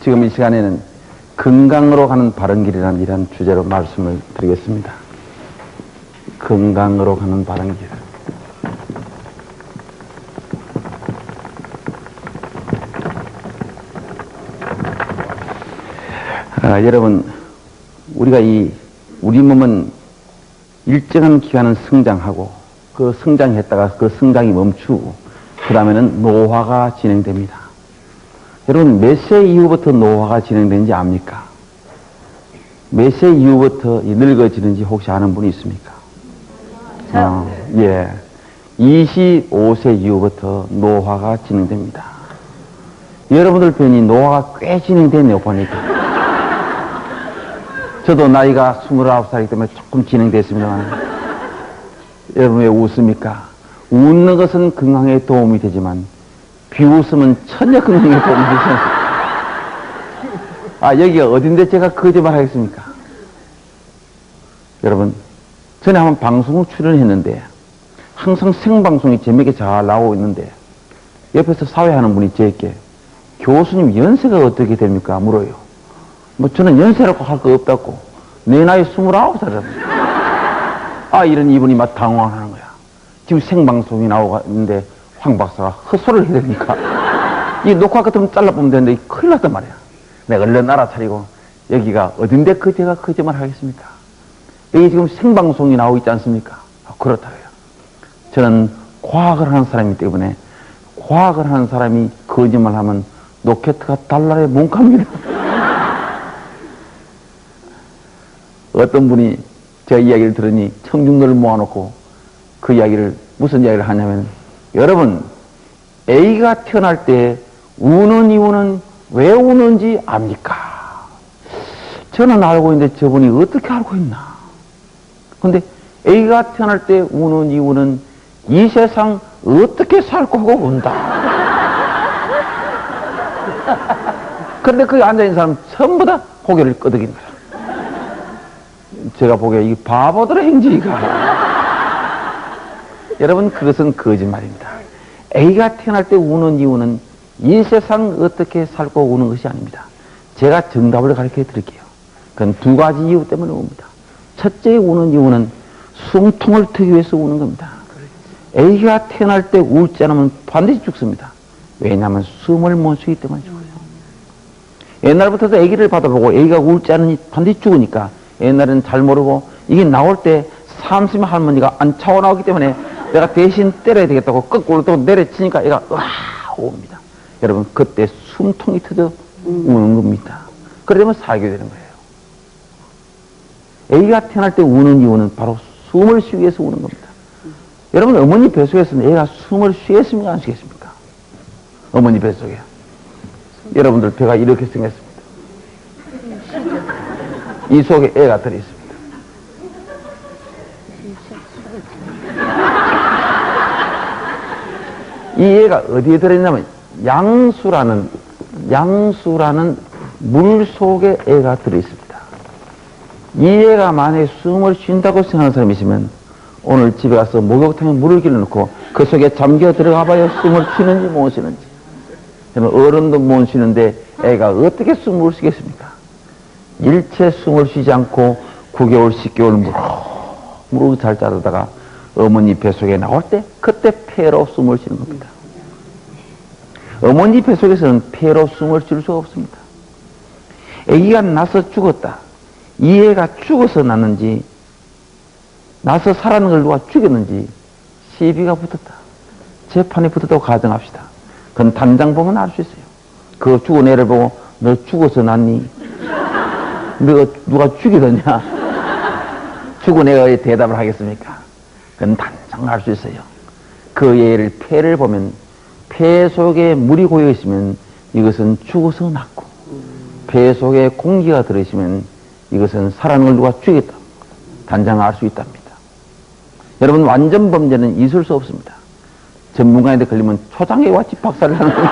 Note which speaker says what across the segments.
Speaker 1: 지금 이 시간에는 건강으로 가는 바른 길이라는 이런 주제로 말씀을 드리겠습니다. 건강으로 가는 바른 길. 여러분, 우리 몸은 일정한 기간은 성장하고 그 성장했다가 그 성장이 멈추고 그 다음에는 노화가 진행됩니다. 여러분, 몇 세 이후부터 노화가 진행되는지 압니까? 몇 세 이후부터 늙어지는지 혹시 아는 분이 있습니까? 예. 25세 이후부터 노화가 진행됩니다. 여러분들 편이 노화가 꽤 진행됐네요, 보니까. 저도 나이가 29살이기 때문에 조금 진행됐습니다만. 여러분 왜 웃습니까? 웃는 것은 건강에 도움이 되지만 비웃음은 천여 건강에 도움이 되지 않습니까? 여기가 어딘데 제가 거짓말 하겠습니까? 여러분, 전에 한번 방송을 출연했는데 항상 생방송이 재미있게 잘 나오고 있는데 옆에서 사회하는 분이 저에게 교수님 연세가 어떻게 됩니까? 물어요. 저는 연세라고 할 거 없다고. 내 나이 29살이라고. 이런 이분이 막 당황하는 거야. 지금 생방송이 나오고 있는데 황 박사가 헛소리를 해야 되니까 이 녹화 같으면 잘라보면 되는데 큰일 났단 말이야. 내가 얼른 알아차리고 여기가 어딘데 제가 거짓말 하겠습니까? 여기 지금 생방송이 나오고 있지 않습니까? 그렇다고요. 저는 과학을 하는 사람이기 때문에 과학을 하는 사람이 거짓말하면 로켓가 달나라에 몸값니다. 어떤 분이 제 이야기를 들으니 청중들을 모아놓고 그 이야기를 무슨 이야기를 하냐면, 여러분, A가 태어날 때 우는 이유는 왜 우는지 압니까? 저는 알고 있는데 저분이 어떻게 알고 있나? 근데 A가 태어날 때 우는 이유는 이 세상 어떻게 살고 하고 운다. 그런데 거기 앉아있는 사람 전부 다 고개를 끄덕이는 거야. 제가 보기에 이 바보들의 행진이가. 여러분, 그것은 거짓말입니다. A가 태어날 때 우는 이유는 이 세상 어떻게 살고 우는 것이 아닙니다. 제가 정답을 가르쳐 드릴게요. 그건 두 가지 이유 때문에 웁니다. 첫째 우는 이유는 숨통을 트기 위해서 우는 겁니다. A가 태어날 때 울지 않으면 반드시 죽습니다. 왜냐하면 숨을 못 쉬기 때문에 죽어요. 옛날부터도 A기를 받아보고 A가 울지 않으니 반드시 죽으니까 옛날에는 잘 모르고 이게 나올 때 삼심 할머니가 안 차고 나오기 때문에 내가 대신 때려야 되겠다고 거꾸로 또 내려치니까 얘가 옵니다. 여러분, 그때 숨통이 터져 우는 겁니다. 그러면 살게 되는 거예요. A가 태어날 때 우는 이유는 바로 숨을 쉬기 위해서 우는 겁니다. 여러분, 어머니 뱃속에서는 애가 숨을 쉬겠습니까? 안 쉬겠습니까? 어머니 뱃속에. 여러분들 배가 이렇게 생겼습니다. 이 속에 애가 들어있습니다. 이 애가 어디에 들어있냐면 양수라는 물 속에 애가 들어있습니다. 이 애가 만약에 숨을 쉰다고 생각하는 사람이 있으면 오늘 집에 가서 목욕탕에 물을 길러놓고 그 속에 잠겨 들어가 봐요. 숨을 쉬는지 못 쉬는지. 어른도 못 쉬는데 애가 어떻게 숨을 쉬겠습니까? 일체 숨을 쉬지 않고 9개월, 10개월 무르르 잘 자라다가 어머니 뱃속에 나올 때 그때 폐로 숨을 쉬는 겁니다. 어머니 뱃속에서는 폐로 숨을 쉴 수가 없습니다. 아기가 나서 죽었다. 이 애가 죽어서 났는지 나서 살아는 걸 누가 죽였는지 시비가 붙었다. 재판이 붙었다고 가정합시다. 그건 단장 보면 알 수 있어요. 그 죽은 애를 보고 너 죽어서 났니? 너가 누가 죽이더냐? 죽은 애가 왜 대답을 하겠습니까? 그건 단장 알 수 있어요. 그 애를 폐를 보면 폐 속에 물이 고여 있으면 이것은 죽어서 났고, 폐 속에 공기가 들어있으면 이것은 살아는 걸 누가 죽였다. 단장 알 수 있답니다. 여러분, 완전 범죄는 있을 수 없습니다. 전문가한테 걸리면 초장에 왔지 박살을 하는 거예요.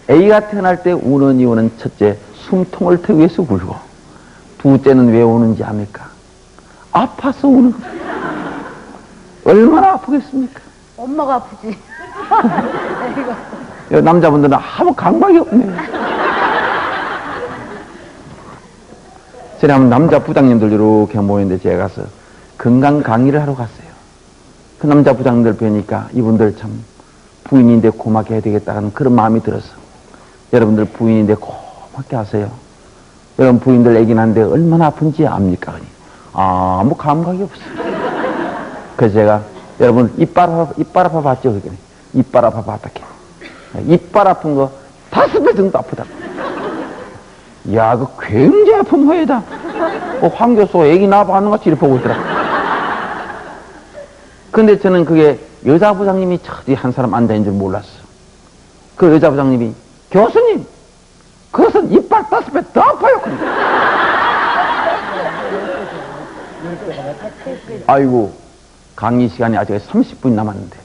Speaker 1: A가 태어날 때 우는 이유는 첫째, 숨통을 트기 위해서 울고, 둘째는 왜 우는지 압니까? 아파서 우는 겁니다. 얼마나 아프겠습니까?
Speaker 2: 엄마가 아프지.
Speaker 1: 남자분들은 아무 강박이 없네. 전에 한번 남자 부장님들 이렇게 모였는데 제가 가서 건강 강의를 하러 갔어요. 그 남자 부장님들 뵈니까 이분들 참 부인인데 고맙게 해야 되겠다는 그런 마음이 들어서, 여러분들 부인인데 고맙게 하세요. 여러분 부인들 애기 낳는데 얼마나 아픈지 압니까? 아무 감각이 없어요. 그래서 제가 여러분 이빨 아파 봤죠? 그게 이빨 아파 봤다. 이빨 아픈 거 5배 정도 아프다. 야, 그 굉장히 아픈 후에다. 황 교수 애기 낳아봤는 것 같이 이렇게 보고 있더라. 근데 저는 그게 여자 부장님이 저기 한 사람 앉아있는 줄 몰랐어. 그 여자 부장님이 교수님, 그것은 이빨 5배 더 아파요. 아이고, 강의 시간이 아직 30분이 남았는데,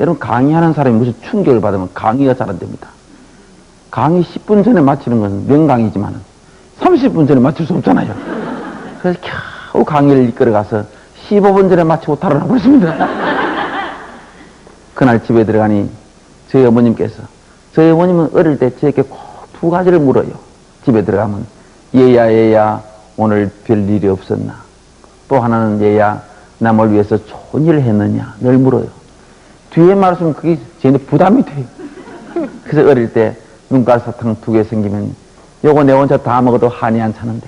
Speaker 1: 여러분 강의하는 사람이 무슨 충격을 받으면 강의가 잘 안 됩니다. 강의 10분 전에 마치는 것은 명강이지만 30분 전에 마칠 수 없잖아요. 그래서 겨우 강의를 이끌어가서 15분 전에 마치고 달아나 버렸습니다. 그날 집에 들어가니 저희 어머님께서, 저희 어머님은 어릴 때 저에게 꼭 2가지를 물어요. 집에 들어가면 얘야 오늘 별일이 없었나, 또 하나는 얘야 남을 위해서 좋은 일을 했느냐 늘 물어요. 뒤에 말씀은 그게 저한테 부담이 돼요. 그래서 어릴 때 눈깔 사탕 2개 생기면 요거 내 혼자 다 먹어도 한이 안 차는데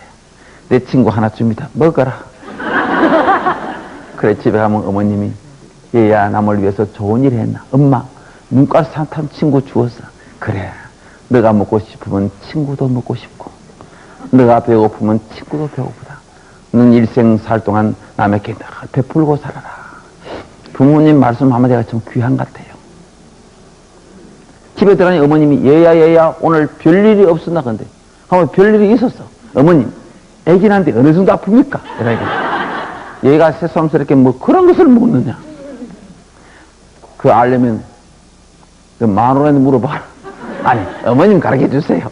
Speaker 1: 내 친구 하나 줍니다. 먹어라. 그래 집에 가면 어머님이 얘야 남을 위해서 좋은 일 했나? 엄마 눈깔 사탕 친구 주었어. 그래 너가 먹고 싶으면 친구도 먹고 싶고 너가 배고프면 친구도 배고프다. 넌 일생 살 동안 남에게 베풀고 살아라. 부모님 말씀 한마디가 참 귀한 것 같아요. 집에 들어가니 어머님이 얘야 오늘 별일이 없었나? 근데 하면 별일이 있었어. 어머님 애기한테 어느 정도 아픕니까? 얘가 새삼스럽게 뭐 그런 것을 먹느냐? 그 알려면 그 10,000원에 물어봐. 아니 어머님 가르쳐 주세요.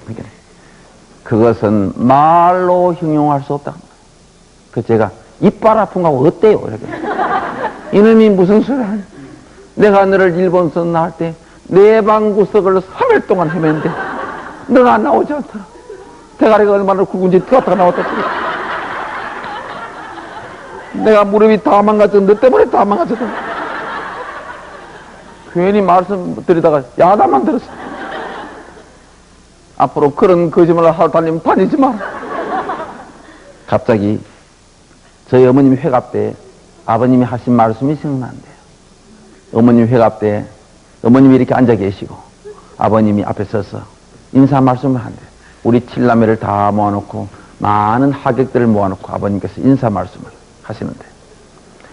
Speaker 1: 그것은 말로 형용할 수 없다. 그 제가 이빨 아픈 거하고 어때요? 이렇게. 이놈이 무슨 소리 하냐? 내가 너를 일본서 나올 때 내 방 구석을 3일 동안 헤맸는데 너가 안 나오지 않더라. 대가리가 얼마나 굵은지 들어갔다가 나왔다. 내가 무릎이 다 망가져. 너 때문에 다 망가졌다. 괜히 말씀 드리다가 야단만 들었어. 앞으로 그런 거짓말을 하러 다니면 다니지 마라. 갑자기 저희 어머님 회갑 때 아버님이 하신 말씀이 생각나는데요. 어머님 회갑 때 어머님이 이렇게 앉아 계시고 아버님이 앞에 서서 인사 말씀을 한대. 우리 7남매를 다 모아놓고 많은 하객들을 모아놓고 아버님께서 인사 말씀을 하시는데,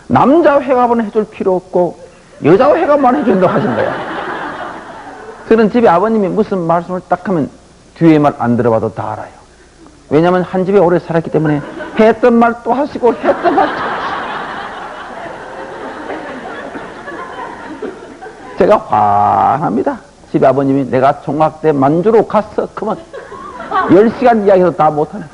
Speaker 1: 남자 회갑은 해줄 필요 없고 여자 회갑만 해준다고 하신 거야. 저는 집에 아버님이 무슨 말씀을 딱 하면 뒤에 말 안 들어봐도 다 알아요. 왜냐하면 한 집에 오래 살았기 때문에 했던 말 또 하시고 했던 말 또 하시고. 제가 화납니다. 집에 아버님이 내가 총각 때 만주로 갔어. 그만 10시간 이야기해도 다 못하네.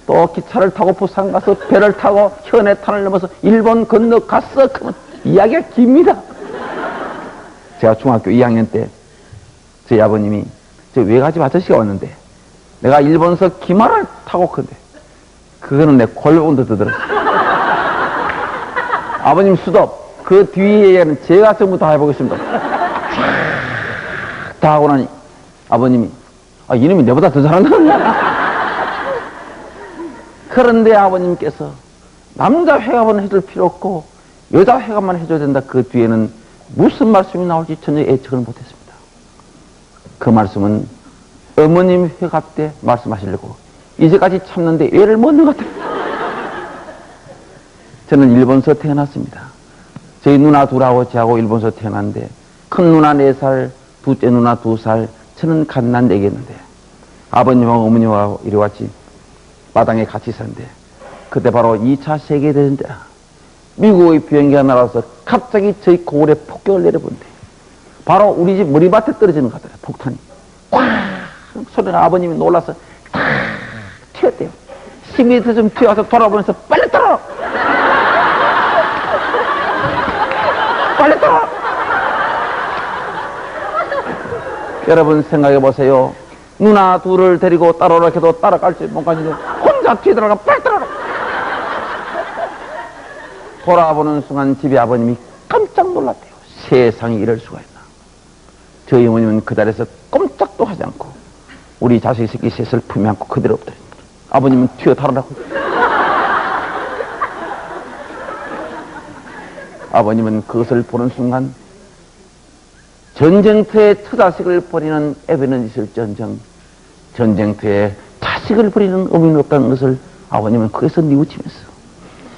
Speaker 1: 또 기차를 타고 부산 가서 배를 타고 현해탄을 넘어서 일본 건너 갔어. 그만 이야기가 깁니다. 제가 중학교 2학년 때 저희 아버님이 저 외가집 아저씨가 왔는데 내가 일본서 기마를 타고 건데 그거는 내 골본도 들었어. 아버님 수도 그 뒤에는 제가 전부 다 해보겠습니다. 다 하고 나니 아버님이 이놈이 내보다 더 잘한다. 그런데 아버님께서 남자 회갑은 해줄 필요 없고 여자 회갑만 해줘야 된다. 그 뒤에는 무슨 말씀이 나올지 전혀 예측을 못했습니다. 그 말씀은 어머님 회갑 때 말씀하시려고 이제까지 참는데 애를 못 넣은 것 같아요. 저는 일본서 태어났습니다. 저희 누나 둘하고 저하고 일본서 태어났는데 큰 누나 4살, 둘째 누나 2살, 저는 갓난 4개였는데 아버님하고 어머님하고 이리 왔지 마당에 같이 사는데 그때 바로 2차 세계대전 때라 미국의 비행기가 날아와서 갑자기 저희 고을에 폭격을 내려본대. 바로 우리 집 머리밭에 떨어지는 것 같더라. 폭탄이 꽉 소리가 아버님이 놀라서 탁 튀었대요. 10m 좀 튀어서 돌아보면서 빨리 떨어! 빨리 떨어! 여러분 생각해 보세요. 누나 둘을 데리고 따라오라 해도 따라갈지 못 가는데 혼자 뒤돌아가 빨리 따라오라. 돌아보는 순간 집에 아버님이 깜짝 놀랐대요. 세상에 이럴 수가 있나. 저희 어머님은 그 자리에서 꼼짝도 하지 않고 우리 자식 새끼 셋을 품에 안고 그대로 엎드립니다. 아버님은 튀어다르라고. 아버님은 그것을 보는 순간 전쟁터에 처자식을 버리는 애비는 있을지언정 전쟁터에 자식을 버리는 의미는 없다는 것을 아버님은 거기서 뉘우치면서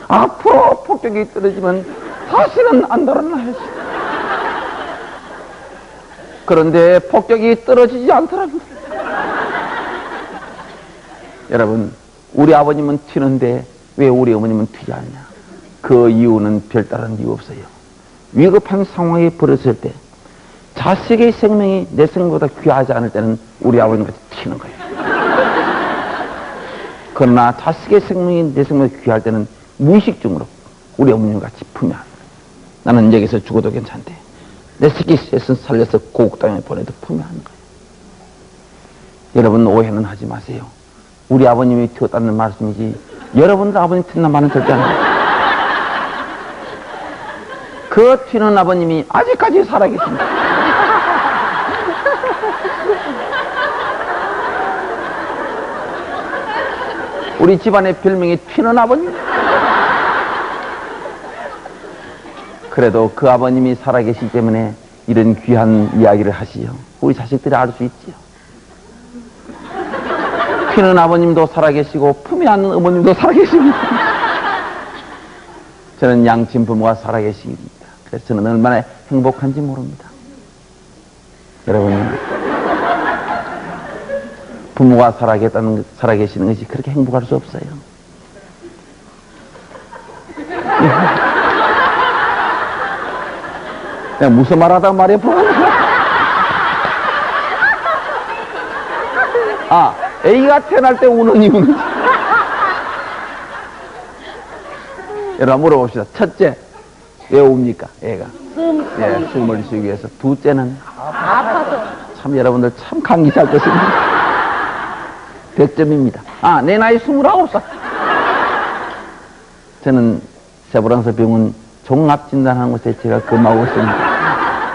Speaker 1: 앞으로 폭격이 떨어지면 다시는 안 달아나 했어. 그런데 폭격이 떨어지지 않더랍니다. 여러분, 우리 아버님은 튀는데 왜 우리 어머님은 튀지 않냐? 그 이유는 별다른 이유 없어요. 위급한 상황이 벌어졌을 때 자식의 생명이 내 생명보다 귀하지 않을 때는 우리 아버님같이 튀는 거예요. 그러나 자식의 생명이 내 생명보다 귀할 때는 무의식중으로 우리 어머님같이 품에 안는 거예요. 나는 여기서 죽어도 괜찮대. 내 새끼 셋은 살려서 고국 땅에 보내도 품에 안는 거예요. 여러분 오해는 하지 마세요. 우리 아버님이 튀었다는 말씀이지 여러분들 아버님 튀는 말은 절대 아니에요. 그 튀는 아버님이 아직까지 살아계십니다. 우리 집안의 별명이 튀는 아버님. 그래도 그 아버님이 살아계시기 때문에 이런 귀한 이야기를 하시죠. 우리 자식들이 알 수 있지요. 튀는 아버님도 살아계시고 품에 안는 어머님도 살아계십니다. 저는 양친 부모가 살아계십니다. 그래서 저는 얼마나 행복한지 모릅니다. 여러분, 부모가 살아계시는 것이 그렇게 행복할 수 없어요. 내가 무슨 말 하다가 말이 A가 태어날 때 우는 이유는 여러분 물어봅시다. 첫째, 왜 웁니까? 애가 숨을 쉬기 위해서. 둘째는 아파서. 참 여러분들 참 감기할 것입니다. 100점입니다. 내 나이 29살. 저는 세브란스 병원 종합진단하는 곳에 제가 근무하고 있습니다.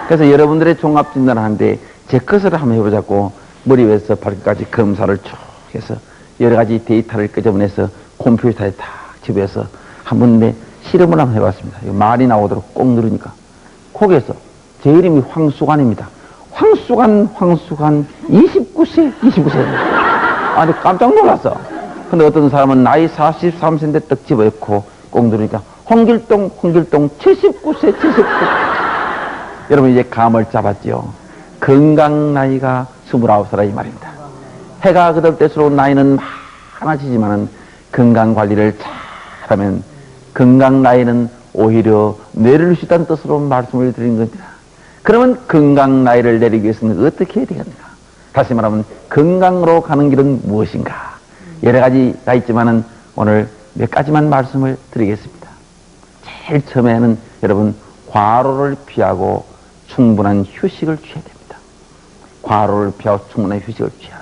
Speaker 1: 그래서 여러분들의 종합진단을 하는데 제 것을 한번 해보자고 머리 위에서 발끝까지 검사를 쭉 해서 여러 가지 데이터를 끄집어내서 컴퓨터에 딱 집에서 한번 내 실험을 한번 해봤습니다. 말이 나오도록 꼭 누르니까 거기에서 제 이름이 황수관입니다. 황수관 29세. 근데 깜짝 놀랐어. 근데 어떤 사람은 나이 43세인데 떡 집어넣고 꼭 누르니까 홍길동 79세. 여러분 이제 감을 잡았죠. 건강 나이가 29살이 말입니다. 해가 그들 때수록 나이는 많아지지만은 건강 관리를 잘하면 건강 나이는 오히려 뇌를 쉬다는 뜻으로 말씀을 드린 겁니다. 그러면 건강 나이를 내리기 위해서는 어떻게 해야 되겠는가? 다시 말하면 건강으로 가는 길은 무엇인가? 여러 가지가 있지만은 오늘 몇 가지만 말씀을 드리겠습니다. 제일 처음에는 여러분 과로를 피하고 충분한 휴식을 취해야 됩니다. 과로를 피하고 충분한 휴식을 취하라.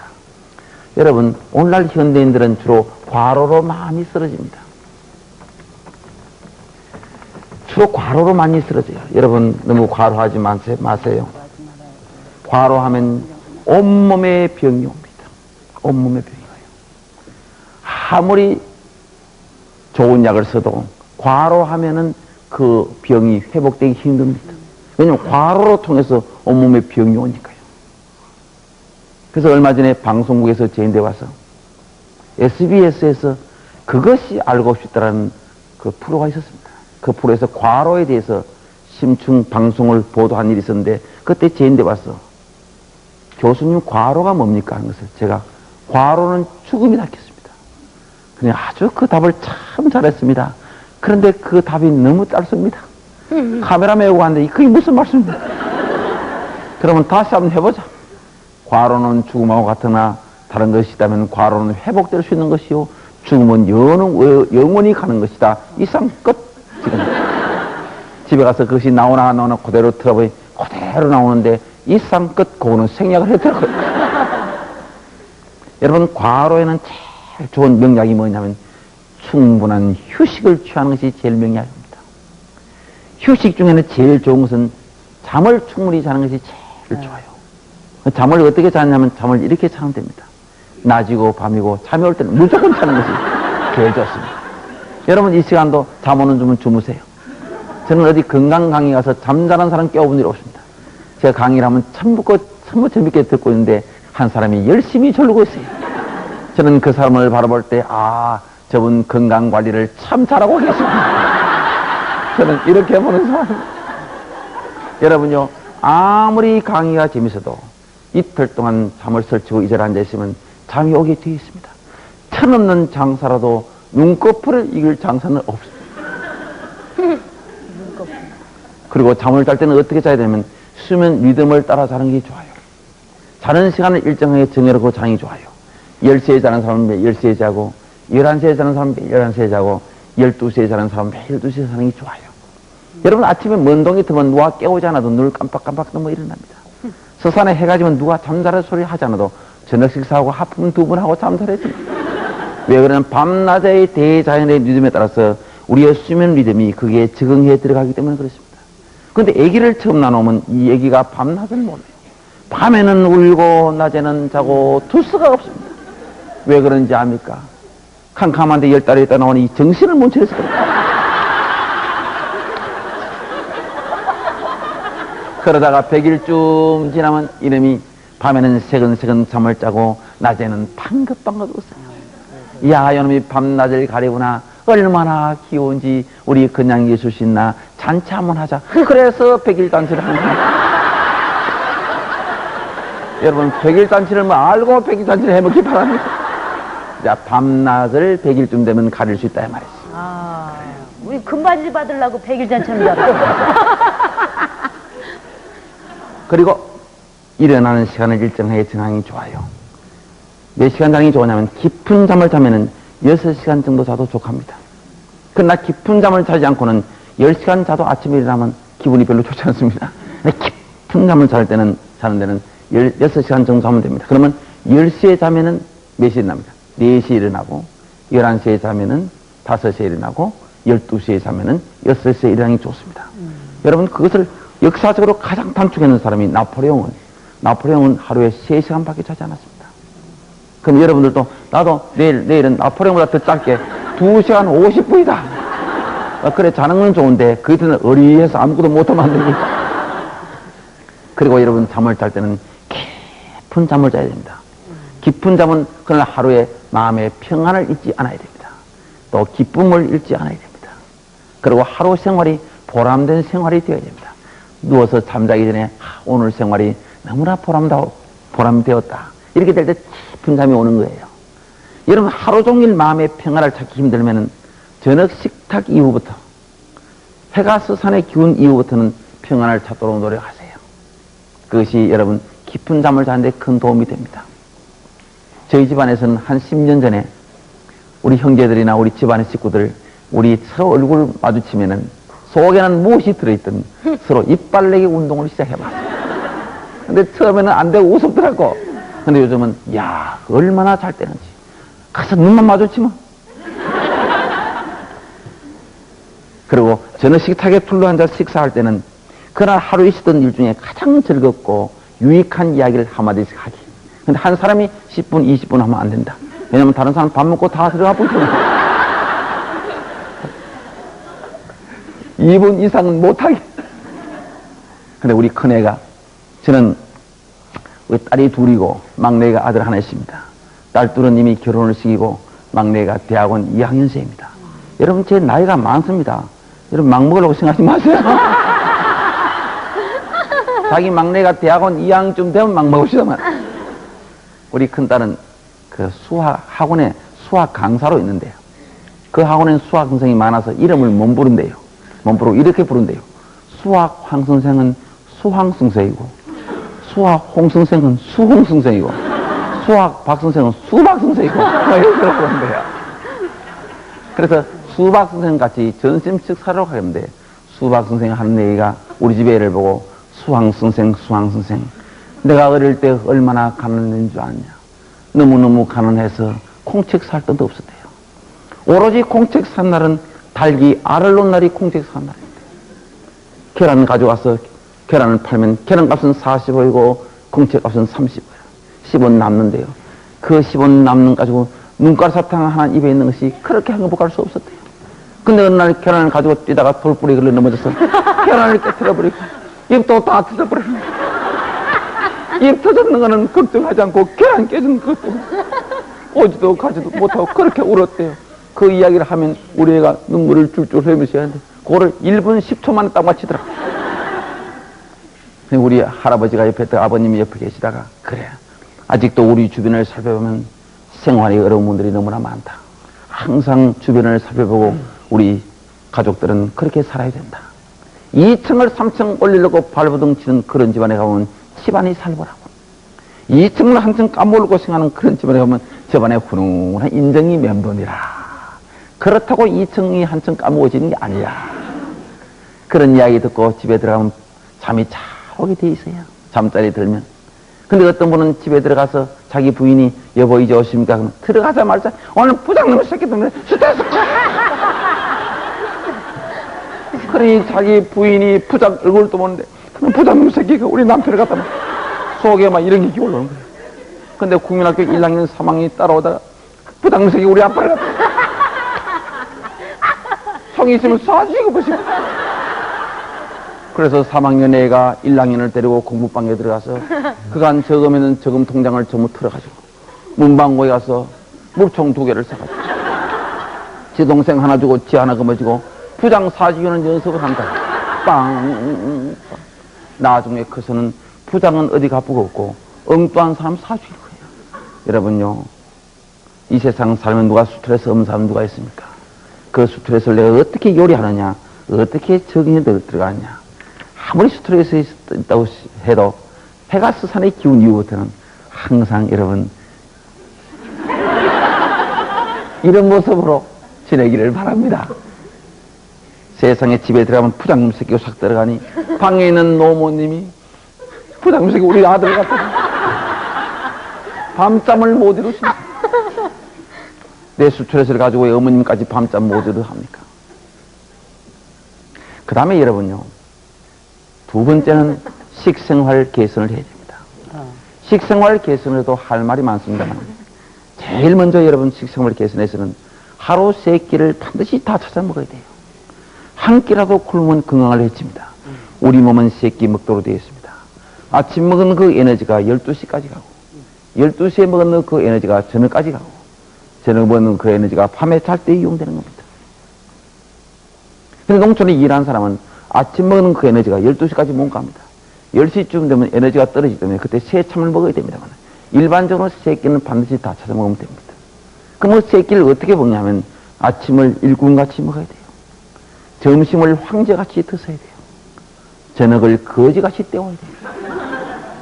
Speaker 1: 여러분 오늘날 현대인들은 주로 과로로 많이 쓰러집니다. 주로 과로로 많이 쓰러져요. 여러분 너무 과로하지 마세요. 과로하면 온몸에 병이 옵니다. 온몸에 병이 와요. 아무리 좋은 약을 써도 과로하면은 그 병이 회복되기 힘듭니다. 왜냐하면 과로로 통해서 온몸에 병이 오니까요. 그래서 얼마 전에 방송국에서 저인데 와서 SBS에서 그것이 알고 싶다라는 그 프로가 있었습니다. 그 프로에서 과로에 대해서 심층 방송을 보도한 일이 있었는데 그때 저인데 와서 교수님 과로가 뭡니까? 하는 것을 제가 과로는 죽음이다 했습니다. 그냥 아주 그 답을 참 잘했습니다. 그런데 그 답이 너무 짧습니다. 카메라 메고 갔는데 그게 무슨 말씀입니까? 그러면 다시 한번 해보자. 과로는 죽음하고 같으나 다른 것이 있다면 과로는 회복될 수 있는 것이요 죽음은 영원히 가는 것이다. 이상 끝. 지금 집에 가서 그것이 나오나 그대로 틀어보니 그대로 나오는데 이상 끝 그거는 생략을 했더라고요. 여러분, 과로에는 제일 좋은 명약이 뭐냐면 충분한 휴식을 취하는 것이 제일 명약입니다. 휴식 중에는 제일 좋은 것은 잠을 충분히 자는 것이 제일 좋아요. 잠을 어떻게 자냐면 잠을 이렇게 자면 됩니다. 낮이고 밤이고 잠이 올 때는 무조건 자는 것이 제일 좋습니다. 여러분, 이 시간도 잠 오는 주면 주무세요. 저는 어디 건강 강의 가서 잠자는 사람 깨워본 일이 없습니다. 제가 강의를 하면 전부 재밌게 듣고 있는데 한 사람이 열심히 졸고 있어요. 저는 그 사람을 바라볼 때 저분 건강 관리를 참 잘하고 계십니다. 저는 이렇게 보는 사람입니다. 여러분요, 아무리 강의가 재밌어도 이틀 동안 잠을 설치고 이 자리에 앉아있으면 잠이 오게 되어 있습니다. 천없는 장사라도 눈꺼풀을 이길 장사는 없습니다. 그리고 잠을 잘 때는 어떻게 자야 되냐면 수면 리듬을 따라 자는 게 좋아요. 자는 시간을 일정하게 정해놓고 자는 게 좋아요. 10시에 자는 사람은 매일 10시에 자고, 11시에 자는 사람은 매일 11시에 자고, 12시에 자는 사람은 매일 12시에 자는 게 좋아요. 여러분, 아침에 먼동이 들면 누가 깨우지 않아도 눈을 깜빡깜빡 뜨면 일어납니다. 서산에 해가 지면 누가 잠자는 소리 하지 않아도 저녁 식사하고 하품 2번 하고 잠자했습니다. 왜 그러냐면 밤낮의 대자연의 리듬에 따라서 우리의 수면 리듬이 그게 적응해 들어가기 때문에 그렇습니다. 그런데 아기를 처음 나누면 이 아기가 밤낮을 몰라요. 밤에는 울고 낮에는 자고 두수가 없습니다. 왜 그런지 압니까? 캄캄한데 10달에 있다 나오니 이 정신을 못 차려서 그래요. 그러다가 100일쯤 지나면 이놈이 밤에는 새근새근 잠을 자고 낮에는 방긋방긋 웃어요. 야, 이놈이 밤낮을 가리구나. 얼마나 귀여운지 우리 그냥 예수 신나 잔치 한번 하자. 그래서 100일 잔치를 하는 거예요. 여러분, 100일 잔치를 뭐 알고 100일 잔치를 해먹기 바랍니다. 자, 밤낮을 100일쯤 되면 가릴 수 있다 이 말이지.
Speaker 2: 우리 금반지 받으려고 100일 잔치하는 줄 알았어.
Speaker 1: 그리고 일어나는 시간을 일정하게 정하는 게 좋아요. 몇 시간 자는 게 좋으냐면 깊은 잠을 자면은 6시간 정도 자도 족합니다. 그러나 깊은 잠을 자지 않고는 10시간 자도 아침에 일어나면 기분이 별로 좋지 않습니다. 깊은 잠을 자는 데는 6시간 정도 자면 됩니다. 그러면 10시에 자면은 몇 시에 일어납니까? 4시에 일어나고, 11시에 자면은 5시에 일어나고, 12시에 자면은 6시에 일어나는 게 좋습니다. 여러분, 그것을 역사적으로 가장 단축해놓은 사람이 나폴레옹은 하루에 3시간밖에 자지 않았습니다. 그럼 여러분들도 나도 내일은 나폴레옹보다 더 짧게 2시간 50분이다. 그래, 자는 건 좋은데 그때는 어리해서 아무것도 못하면 안 됩니다. 그리고 여러분, 잠을 잘 때는 깊은 잠을 자야 됩니다. 깊은 잠은 그날 하루에 마음의 평안을 잊지 않아야 됩니다. 또 기쁨을 잃지 않아야 됩니다. 그리고 하루 생활이 보람된 생활이 되어야 됩니다. 누워서 잠자기 전에 오늘 생활이 너무나 보람이 되었다. 이렇게 될 때 깊은 잠이 오는 거예요. 여러분, 하루 종일 마음의 평안을 찾기 힘들면은 저녁 식탁 이후부터, 해가 서산의 기운 이후부터는 평안을 찾도록 노력하세요. 그것이 여러분 깊은 잠을 자는데 큰 도움이 됩니다. 저희 집안에서는 한 10년 전에 우리 형제들이나 우리 집안의 식구들, 우리 서로 얼굴 마주치면은 속에는 무엇이 들어있든 서로 이빨 내기 운동을 시작해봤어요. 근데 처음에는 안 되고 우습더라고. 근데 요즘은 야, 얼마나 잘 되는지. 가서 눈만 마주치면. 그리고 저는 식탁에 둘러앉아 식사할 때는 그날 하루 있었던 일 중에 가장 즐겁고 유익한 이야기를 한마디씩 하기. 근데 한 사람이 10분, 20분 하면 안 된다. 왜냐면 다른 사람 밥 먹고 다 들어가 버리잖아. 2분 이상은 못하게. 근데 우리 큰애가, 저는 우리 딸이 둘이고 막내가 아들 하나 있습니다. 딸 둘은 이미 결혼을 시키고 막내가 대학원 2학년생입니다. 여러분, 제 나이가 많습니다. 여러분, 막 먹으려고 생각하지 마세요. 자기 막내가 대학원 2학년쯤 되면 막 먹읍시다만. 우리 큰딸은 그 수학 학원에 수학 강사로 있는데요. 그 학원엔 수학 선생이 많아서 이름을 못 부른대요. 못 부르고 이렇게 부른대요. 수학 황 선생은 수황 선생이고, 수학 홍 선생은 수홍 선생이고, 수학 박 선생은 수박 선생이고, 이렇게 부른대요. 그래서 수박 선생 같이 전심식 사러 가는데, 수박 선생 하는 얘기가 우리 집에 애를 보고 수황 선생, 수황 선생, 내가 어릴 때 얼마나 가난했는 줄 아냐. 너무너무 가난해서 콩책 살 돈도 없었대요. 오로지 콩책 산 날은 달기 알을 놓은 날이 콩책 산 날입니다. 계란 가져와서 계란을 팔면 계란값은 40원이고 콩책값은 30원. 10원 남는데요. 그 10원 남는 가지고 눈깔 사탕 하나 입에 있는 것이 그렇게 행복할 수 없었대요. 근데 어느 날 계란을 가지고 뛰다가 돌뿌리 걸려 넘어져서 계란을 깨트려버리고 입도 다 터져버리고 입 터졌는 거는 걱정하지 않고 계란 깨진 것 때문에 오지도 가지도 못하고 그렇게 울었대요. 그 이야기를 하면 우리 애가 눈물을 줄줄 흘리면서 하는데 그거를 1분 10초 만에 딱 맞히더라. 우리 할아버지가 옆에 있다가 아버님이 옆에 계시다가 그래 아직도 우리 주변을 살펴보면 생활이 어려운 분들이 너무나 많다. 항상 주변을 살펴보고 우리 가족들은 그렇게 살아야 된다. 2층을 3층 올리려고 발버둥 치는 그런 집안에 가면 집안이 살벌하고 2층을 한층 까먹을 고생하는 그런 집안에 가면 집안에 훈훈한 인정이 맴도니라. 그렇다고 2층이 한층 까먹어지는 게 아니야. 그런 이야기 듣고 집에 들어가면 잠이 잘 오게 돼 있어요. 잠자리 들면. 근데 어떤 분은 집에 들어가서 자기 부인이 여보 이제 오십니까? 그러면 들어가자마자 오늘 부장님 새끼 때문에 스트레스 그러니 자기 부인이 부장 얼굴도 보는데 그럼 부장님 새끼가 우리 남편을 갖다 막 속에 막 이런 게 기올라오는 거예요. 근데 국민학교 1학년 3학년이 따라오다가 부장님 새끼 우리 아빠를 갖다 성이 있으면 쏴주고 보시고 그래서 3학년 애가 1학년을 데리고 공부방에 들어가서 그간 저금에는 저금 통장을 전부 털어가지고 문방구에 가서 물총 2개를 사가지고 지 동생 하나 주고 지 하나 거머쥐고 부장 사주는 연습을 한다. 빵. 나중에 커서는 부장은 어디 가쁘고 없고 엉뚱한 사람 사주일 거예요. 여러분요. 이 세상 살면 누가 스트레스 없는 사람 누가 있습니까? 그 스트레스를 내가 어떻게 요리하느냐 어떻게 적응해 들어가느냐 아무리 스트레스에 있다고 해도 페가스산의 기운 이후부터는 항상 여러분 이런 모습으로 지내기를 바랍니다. 세상에 집에 들어가면 부장님 새끼가 싹 들어가니 방에 있는 노모님이 부장님 새끼 우리 아들 같아 밤잠을 못 이루십니다. 내 스트레스를 가지고 왜 어머님까지 밤잠 못 이루 합니까? 그 다음에 여러분요. 두 번째는 식생활 개선을 해야 됩니다. 식생활 개선을 해도 할 말이 많습니다만 제일 먼저 여러분 식생활 개선에서는 하루 3끼를 반드시 다 찾아 먹어야 돼요. 한 끼라도 굶으면 건강을 해칩니다. 우리 몸은 3끼 먹도록 되어 있습니다. 아침 먹은 그 에너지가 12시까지 가고 12시에 먹은 그 에너지가 저녁까지 가고 저녁 먹는 그 에너지가 밤에 잘 때 이용되는 겁니다. 근데 농촌에 일하는 사람은 아침 먹는 그 에너지가 12시까지 못 갑니다. 10시쯤 되면 에너지가 떨어지기 때문에 그때 새참을 먹어야 됩니다만 일반적으로 3끼는 반드시 다 찾아 먹으면 됩니다. 그럼 3끼를 어떻게 먹냐면 아침을 일꾼같이 먹어야 돼요. 점심을 황제같이 드셔야 돼요. 저녁을 거지같이 때워야 돼요.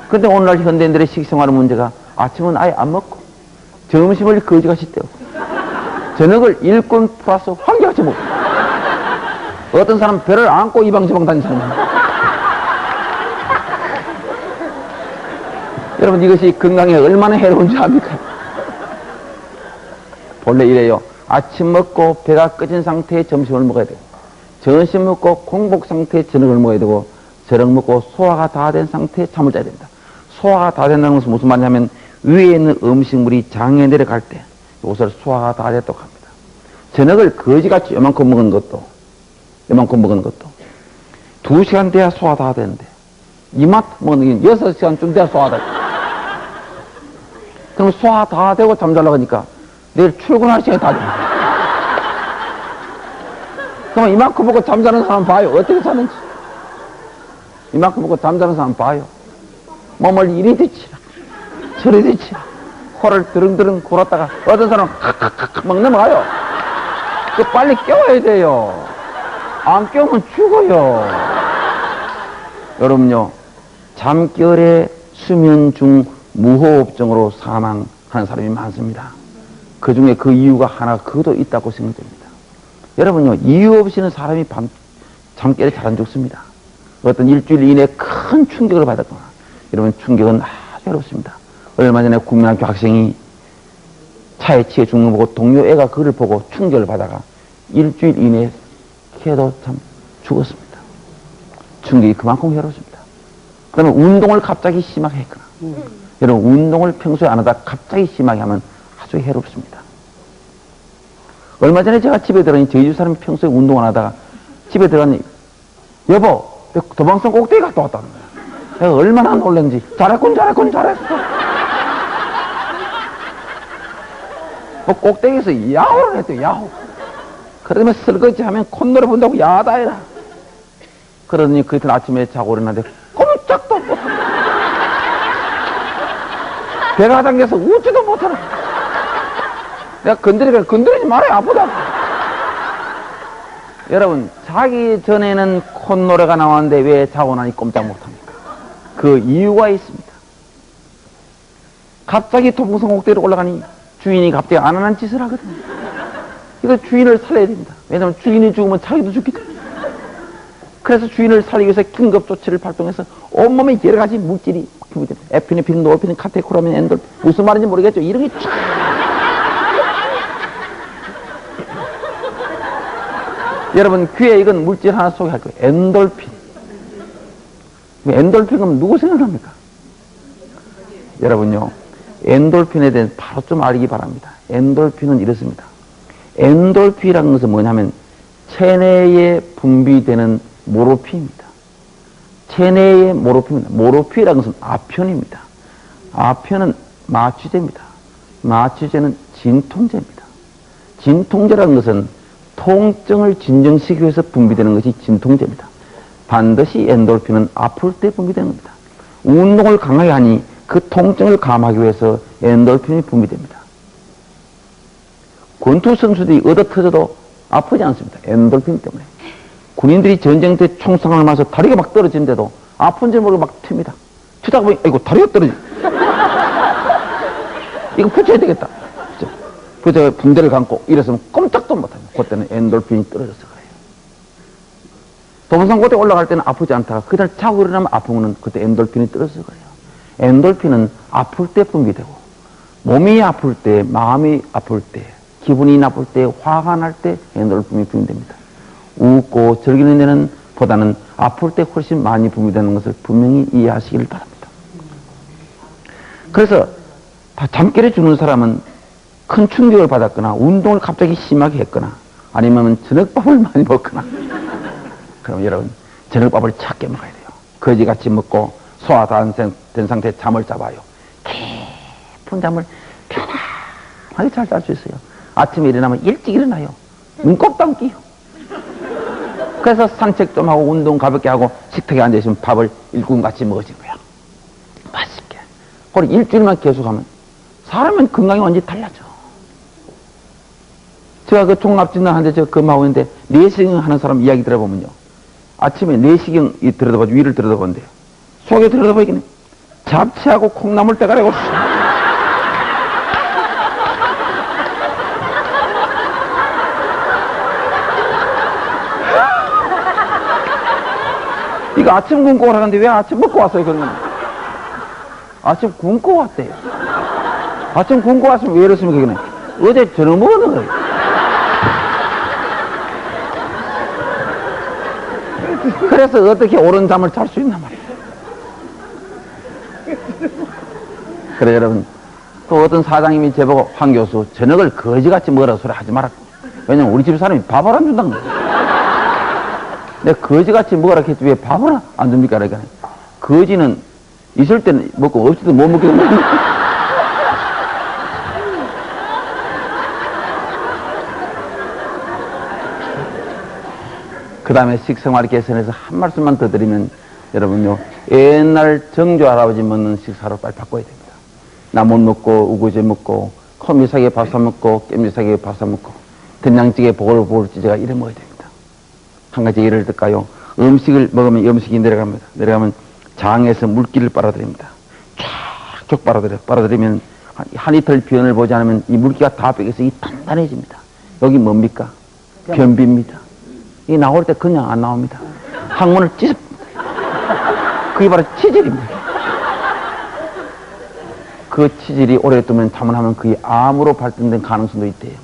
Speaker 1: 근데 오늘날 현대인들의 식생활 문제가 아침은 아예 안 먹고 점심을 거지같이 때우고 저녁을 일꾼 플러스 황제같이 먹고 어떤 사람 배를 안고 이방지방 다니는 사람입니다. 여러분 이것이 건강에 얼마나 해로운 줄 압니까? 본래 이래요. 아침 먹고 배가 꺼진 상태에 점심을 먹어야 되고 점심 먹고 공복 상태에 저녁을 먹어야 되고 저녁 먹고 소화가 다 된 상태에 잠을 자야 됩니다. 소화가 다 된다는 것은 무슨 말이냐면 위에 있는 음식물이 장에 내려갈 때 이것을 소화가 다 됐다고 합니다. 저녁을 거지같이 요만큼 먹은 것도 2시간 돼야 소화 다 되는데 이만큼 먹는 게 6시간쯤 돼야 소화가 돼. 그럼 소화 다 되고 잠자려고 하니까 내일 출근할 시간이 다 돼. 그럼 이만큼 먹고 잠자는 사람 봐요. 어떻게 사는지. 이만큼 먹고 잠자는 사람 봐요. 몸을 이리 뒤치라 저리 뒤치라 코를 드릉드릉 골았다가 어떤 사람은 칵칵칵 막 넘어가요. 그 빨리 깨워야 돼요. 안 깨우면 죽어요. 여러분요, 잠결에 수면 중 무호흡증으로 사망하는 사람이 많습니다. 그 중에 그 이유가 하나 그것도 있다고 생각됩니다. 여러분요, 이유 없이는 사람이 잠결에 잘 안 죽습니다. 어떤 일주일 이내에 큰 충격을 받았거나 여러분 충격은 아주 어렵습니다. 얼마 전에 국민학교 학생이 차에 치여 죽는 거 보고 동료 애가 그를 보고 충격을 받아가 일주일 이내에 걔도 참 죽었습니다. 충격이 그만큼 괴롭습니다. 그 다음에 운동을 갑자기 심하게 했거나 여러분 운동을 평소에 안 하다 갑자기 심하게 하면 아주 해롭습니다. 얼마 전에 제가 집에 들어가니 저희 집 사람이 평소에 운동 안 하다가 집에 들어가니 여보 도방산 꼭대기 갔다 왔다는 거야. 내가 얼마나 놀랐는지 잘했군 잘했어. 꼭대기에서 야호를 했대 야호. 그러면 설거지 하면 콧노래 본다고 야다 해라. 그러더니 그 이틀 아침에 자고 일어났는데 꼼짝도 못하고 배가 당겨서 웃지도 못하나. 내가 건드리지 말아요 아프다고. 여러분 자기 전에는 콧노래가 나왔는데 왜 자고 나니 꼼짝 못합니까? 그 이유가 있습니다. 갑자기 도봉산 꼭대기로 올라가니 주인이 갑자기 안 하는 짓을 하거든요. 이거 주인을 살려야 됩니다. 왜냐하면 주인이 죽으면 자기도 죽기 때문에. 그래서 주인을 살리기 위해서 긴급조치를 발동해서 온몸에 여러 가지 물질이 분비됩니다. 에피네프린, 노르피닌, 카테코라민, 엔돌핀 무슨 말인지 모르겠죠. 이런 게 쫙. 여러분 귀에 익은 물질 하나 소개할 거예요. 엔돌핀. 엔돌핀 그러면 누구 생각합니까? 여러분요. 엔돌핀에 대해서 바로 좀 알기 바랍니다. 엔돌핀은 이렇습니다. 엔돌핀이라는 것은 뭐냐면 체내에 분비되는 모로피입니다. 체내의 모로피입니다. 모로피라는 것은 아편입니다. 아편은 마취제입니다. 마취제는 진통제입니다. 진통제라는 것은 통증을 진정시키기 위해서 분비되는 것이 진통제입니다. 반드시 엔돌핀은 아플 때 분비되는 겁니다. 운동을 강하게 하니 그 통증을 감하기 위해서 엔돌핀이 분비됩니다. 권투 선수들이 얻어 터져도 아프지 않습니다. 엔돌핀 때문에. 군인들이 전쟁 때 총상을 맞아서 다리가 막 떨어지는데도 아픈 줄 모르고 막 튑니다. 튀다가 보니 아이고 다리가 떨어지. 이거 붙여야 되겠다. 그저 붕대를 감고 이랬으면 꼼짝도 못합니다. 그때는 엔돌핀이 떨어져서 그래요. 도봉산 고대 올라갈 때는 아프지 않다가 그날 자고 일어나면 아픈 거는 그때 엔돌핀이 떨어져서 그래요. 엔돌핀은 아플 때 분비되고 몸이 아플 때, 마음이 아플 때, 기분이 나쁠 때, 화가 날 때 엔돌핀이 분비됩니다. 웃고 즐기는 데는 보다는 아플 때 훨씬 많이 분비되는 것을 분명히 이해하시길 바랍니다. 그래서 잠결에 죽는 사람은 큰 충격을 받았거나 운동을 갑자기 심하게 했거나 아니면 저녁밥을 많이 먹거나 그럼 여러분 저녁밥을 작게 먹어야 돼요. 거지같이 먹고 소화 다 된 상태에 잠을 잡아요. 깊은 잠을 편안하게 잘 잘 수 있어요. 아침에 일어나면 일찍 일어나요. 눈곱도 안 끼요. 그래서 산책 좀 하고 운동 가볍게 하고 식탁에 앉아있으면 밥을 일꾼같이 먹어진 거야. 맛있게. 그리고 일주일만 계속하면 사람은 건강이 완전히 달라져. 제가 그 종합진단하는데 저 근무하고 있는데 내시경 하는 사람 이야기 들어보면요. 아침에 내시경이 들여다보죠. 위를 들여다보는데 속에 들여다보기는 잡채하고 콩나물 대가리고 이거 아침 굶고 오라는데 왜 아침 먹고 왔어요? 그러면 아침 굶고 왔대요. 아침 굶고 왔으면 왜 이랬습니까? 그냥 어제 저녁 먹었는 거예요. 그래서 어떻게 옳은 잠을 잘 수 있단 말이에요. 그래 여러분 또 어떤 사장님이 저보고 황 교수 저녁을 거지같이 먹으라고 소리 하지 마라. 왜냐면 우리 집 사람이 밥을 안 준다는 거예요. 내가 거지같이 먹으라 했지 왜 밥을 안 줍니까? 그러니까 거지는 있을 때는 먹고 없을 때는 못 먹게 되는 거예요. 그 다음에 식생활 개선해서 한 말씀만 더 드리면 여러분요 옛날 정조 할아버지 먹는 식사로 빨리 바꿔야 됩니다. 나물 먹고 우거지 먹고 코미사게 밥 사 먹고 깻미사게 밥 사 먹고 된장찌개 보글보글 찌개가 이래 먹어야 됩니다. 한 가지 예를 들까요? 음식을 먹으면 음식이 내려갑니다. 내려가면 장에서 물기를 빨아들입니다. 쫙쭉 빨아들이면 한 이틀 변을 보지 않으면 이 물기가 다 빼겨서 이 단단해집니다. 여기 뭡니까? 변비입니다. 이 나올 때 그냥 안 나옵니다. 항문을 찢습니다. 그게 바로 치질입니다. 그 치질이 오랫동안 자문하면 그게 암으로 발전된 가능성도 있대요.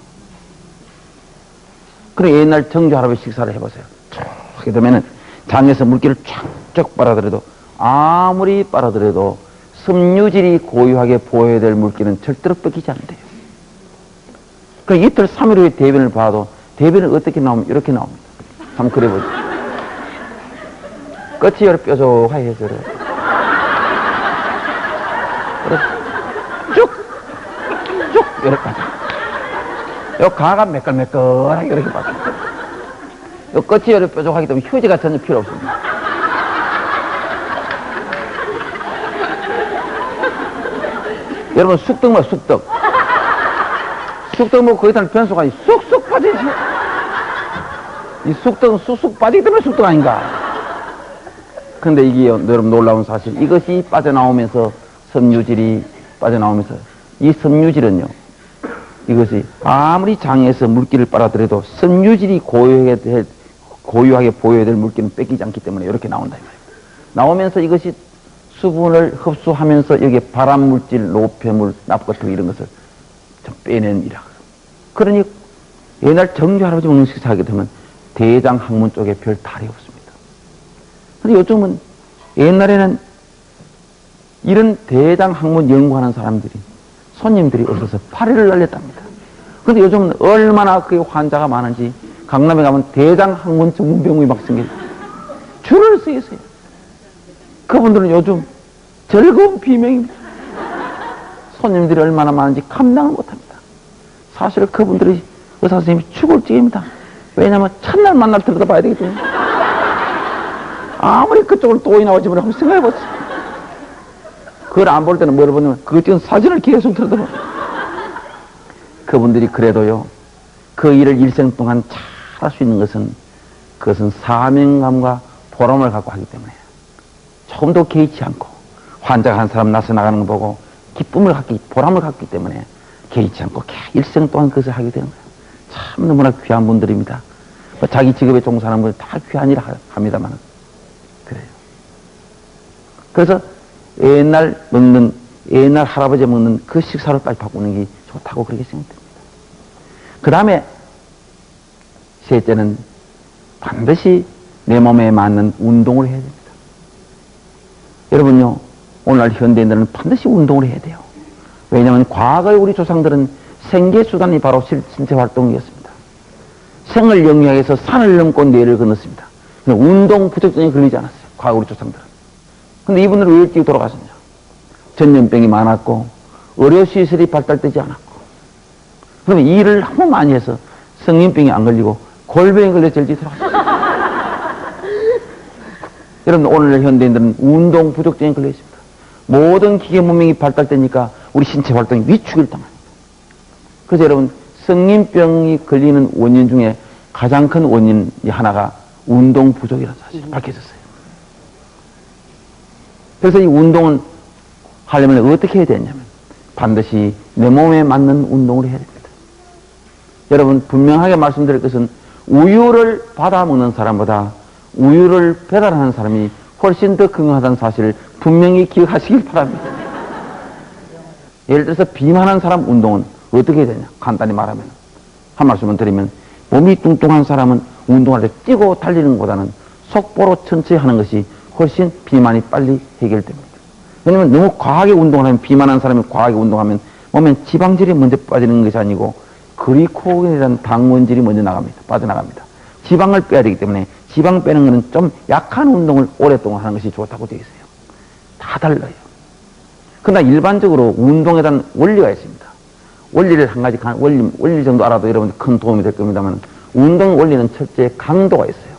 Speaker 1: 그래 옛날 정조 할아버지 식사를 해보세요. 쭉 하게 되면은 장에서 물기를 쫙쫙 빨아들여도 아무리 빨아들여도 섬유질이 고유하게 보여야 될 물기는 절대로 뺏기지 않대요. 그 이틀 3일 후에 대변을 봐도 대변은 어떻게 나오면 이렇게 나옵니다. 한번 그려보죠. 끝이 여러 뾰족하게 해서 쭉쭉 이렇게 빠져. 요 가가 매끌매끌하게 이렇게 빠져. 요 끝이 여러 뾰족하기 때문에 휴지가 전혀 필요 없습니다. 여러분 쑥떡 뭐 쑥떡. 쑥떡 뭐 거기다 변수가 쑥쑥 빠지지. 이 쑥떡은 쑥쑥 빠지기 때문에 쑥떡 아닌가. 근데 이게 여러분 놀라운 사실, 이것이 빠져나오면서 섬유질이 빠져나오면서 이 섬유질은요, 이것이 아무리 장에서 물기를 빨아들여도 섬유질이 고유하게 보여야 될 물기는 뺏기지 않기 때문에 이렇게 나온다. 나오면서 이것이 수분을 흡수하면서 여기에 발암물질, 노폐물, 납 같은 거 이런 것을 좀 빼냅니다. 그러니 옛날 정조 할아버지 먹는 식사 하게 되면 대장 항문 쪽에 별 탈이 없습니다. 근데 요즘은 옛날에는 이런 대장 항문 연구하는 사람들이 손님들이 없어서 파리를 날렸답니다. 근데 요즘은 얼마나 그 환자가 많은지 강남에 가면 대장 항문 전문 병원이 막 생겨 줄을 서 있어요. 그분들은 요즘 즐거운 비명입니다. 손님들이 얼마나 많은지 감당을 못합니다. 사실 그분들이 의사 선생님이 죽을 지경입니다. 왜냐하면 첫날 만날 때부터 봐야 되기 때문에. 아무리 그쪽으로 또이 나오지만 한번 생각해보세요. 그걸 안 볼 때는 뭐를 보냐면 그것 지금 사진을 계속 들어봐. 그분들이 그래도요, 그 일을 일생 동안 잘 할 수 있는 것은 그것은 사명감과 보람을 갖고 하기 때문에 조금도 개의치 않고 환자가 한 사람 나서 나가는 거 보고 기쁨을 갖기, 보람을 갖기 때문에 개의치 않고 일생 동안 그것을 하게 되는 거예요. 참 너무나 귀한 분들입니다. 뭐 자기 직업에 종사하는 분들 다 귀한 일을 합니다만 그래요. 그래서 옛날 할아버지 먹는 그 식사를 빨리 바꾸는 게 좋다고 그렇게 생각됩니다. 그 다음에 셋째는 반드시 내 몸에 맞는 운동을 해야 됩니다. 여러분요, 오늘날 현대인들은 반드시 운동을 해야 돼요. 왜냐하면 과거의 우리 조상들은 생계수단이 바로 신체 활동이었습니다. 생을 영위하기 위해서 산을 넘고 내를 건넜습니다. 운동 부족증에 걸리지 않았어요. 과거 우리 조상들은. 근데 이분들은 왜 일찍 돌아가셨냐? 전염병이 많았고 의료시설이 발달되지 않았고, 그러면 일을 너무 많이 해서 성인병이 안 걸리고 골병이 걸려 절지 돌아갔어요. 여러분 오늘 현대인들은 운동 부족증에 걸려 있습니다. 모든 기계 문명이 발달되니까 우리 신체 활동이 위축을 당합니다. 그래서 여러분 성인병이 걸리는 원인 중에 가장 큰 원인이 하나가 운동 부족이라는 사실이 밝혀졌어요. 그래서 이 운동은 하려면 어떻게 해야 되냐면 반드시 내 몸에 맞는 운동을 해야 됩니다. 여러분 분명하게 말씀드릴 것은 우유를 받아 먹는 사람보다 우유를 배달하는 사람이 훨씬 더 건강하다는 사실을 분명히 기억하시길 바랍니다. 예를 들어서 비만한 사람 운동은 어떻게 해야 되냐? 간단히 말하면 한 말씀을 드리면 몸이 뚱뚱한 사람은 운동할 때 뛰고 달리는 것보다는 속보로 천천히 하는 것이 훨씬 비만이 빨리 해결됩니다. 왜냐하면 너무 과하게 운동을 하면, 비만한 사람이 과하게 운동하면 몸에 지방질이 먼저 빠지는 것이 아니고 글리코겐이라는 당원질이 먼저 빠져나갑니다. 지방을 빼야 되기 때문에 지방 빼는 것은 좀 약한 운동을 오랫동안 하는 것이 좋다고 되어 있어요. 다 달라요. 그러나 일반적으로 운동에 대한 원리가 있습니다. 원리를 한 가지, 원리 정도 알아도 여러분들 큰 도움이 될 겁니다만, 운동 원리는 첫째 강도가 있어요.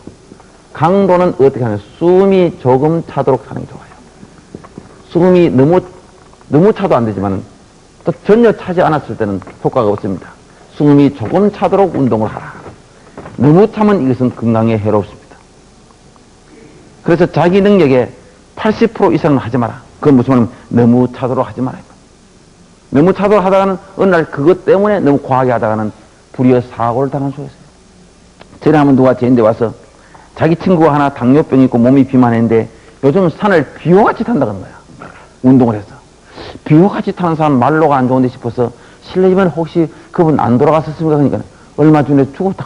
Speaker 1: 강도는 어떻게 하냐면 숨이 조금 차도록 하는 게 좋아요. 숨이 너무 차도 안 되지만 또 전혀 차지 않았을 때는 효과가 없습니다. 숨이 조금 차도록 운동을 하라. 너무 차면 이것은 건강에 해롭습니다. 그래서 자기 능력의 80% 이상은 하지 마라. 그건 무슨 말이냐면 너무 차도록 하지 마라. 너무 차도록 하다가는 어느 날 그것 때문에 너무 과하게 하다가는 불의의 사고를 당할 수가 있어요. 전에 한번 누가 제인데 와서 자기 친구가 하나 당뇨병이 있고 몸이 비만했는데 요즘 산을 비호같이 탄다는 거야. 운동을 해서. 비호같이 타는 사람 말로가 안 좋은데 싶어서 실례지만 혹시 그분 안 돌아갔었습니까? 그러니까 얼마 전에 죽었다.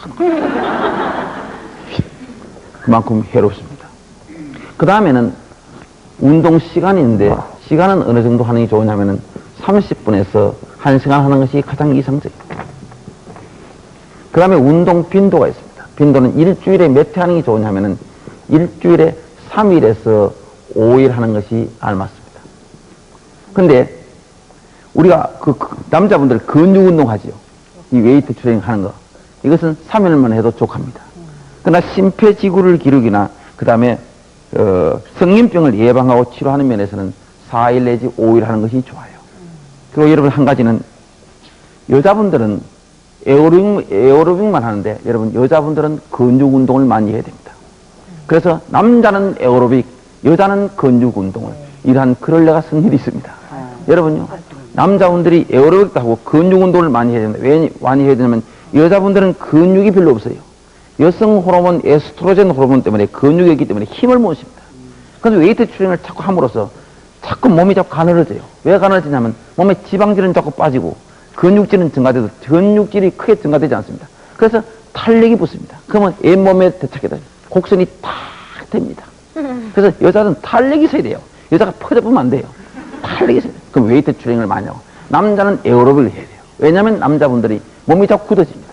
Speaker 1: 그만큼 해롭습니다. 그 다음에는 운동 시간인데 시간은 어느 정도 하는 게 좋으냐면은 30분에서 1시간 하는 것이 가장 이상적입니다. 그 다음에 운동 빈도가 있습니다. 빈도는 일주일에 몇 회 하는 게 좋으냐면은 일주일에 3일에서 5일 하는 것이 알맞습니다. 근데 우리가 남자분들 근육 운동 하지요. 이 웨이트 트레이닝 하는 거. 이것은 3일만 해도 족합니다. 그러나 심폐지구를 기르기나 그 다음에 성인병을 예방하고 치료하는 면에서는 4일 내지 5일 하는 것이 좋아요. 그리고 여러분 한 가지는 여자분들은 에어로빅만 하는데 여러분 여자분들은 근육 운동을 많이 해야 됩니다. 그래서 남자는 에어로빅, 여자는 근육 운동을 이러한 그럴레가 성질이 있습니다. 여러분요, 남자분들이 에어로빅도 하고 근육 운동을 많이 해야 됩니다. 왜 많이 해야 되냐면 여자분들은 근육이 별로 없어요. 여성 호르몬, 에스트로겐 호르몬 때문에 근육이 있기 때문에 힘을 못 씁니다. 그래서 웨이트 트레이닝을 자꾸 함으로써 자꾸 몸이 자꾸 가늘어져요. 왜 가늘어지냐면 몸에 지방질은 자꾸 빠지고 근육질은 증가돼도 근육질이 크게 증가되지 않습니다. 그래서 탄력이 붙습니다. 그러면 잇몸에 대착이 돼요. 곡선이 탁 됩니다. 그래서 여자는 탄력이 있어야 돼요. 여자가 퍼져보면 안 돼요. 탄력이 있어야 돼요. 그럼 웨이트 트레이닝을 많이 하고 남자는 에어로빅을 해야 돼요. 왜냐하면 남자분들이 몸이 자꾸 굳어집니다.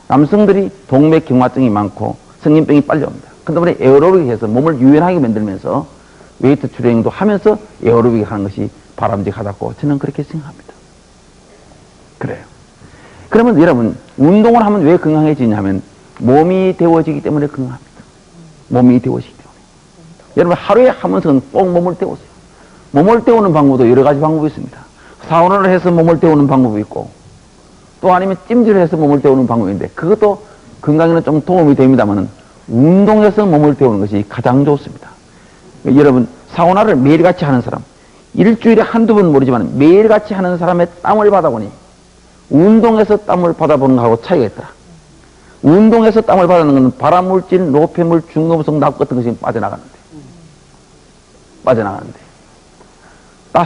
Speaker 1: 남성들이 동맥경화증이 많고 성인병이 빨리 옵니다. 그 때문에 에어로빅을 해서 몸을 유연하게 만들면서 웨이트 트레이닝도 하면서 에어로빅 하는 것이 바람직하다고 저는 그렇게 생각합니다. 그래요. 그러면 여러분 운동을 하면 왜 건강해지냐 하면 몸이 데워지기 때문에 건강합니다. 몸이 데워지기 때문에. 여러분 하루에 한 번씩은 꼭 몸을 데우세요. 몸을 데우는 방법도 여러 가지 방법이 있습니다. 사우나를 해서 몸을 데우는 방법이 있고 또 아니면 찜질을 해서 몸을 데우는 방법인데 그것도 건강에는 좀 도움이 됩니다만 운동해서 몸을 데우는 것이 가장 좋습니다. 여러분 사우나를 매일같이 하는 사람 일주일에 한두 번 모르지만 매일같이 하는 사람의 땀을 받아보니 운동해서 땀을 받아보는 것하고 차이가 있더라. 운동해서 땀을 받는 것은 발암물질, 노폐물, 중금속, 낙 같은 것이 빠져나가는데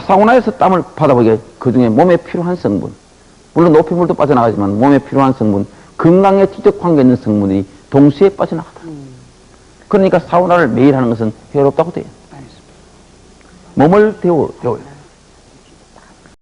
Speaker 1: 사우나에서 땀을 받아보기에 그 중에 몸에 필요한 성분 물론 노폐물도 빠져나가지만 몸에 필요한 성분 건강에 직접 관계 있는 성분이 동시에 빠져나가더라. 그러니까 사우나를 매일 하는 것은 해롭다고 돼요. 몸을 데워요.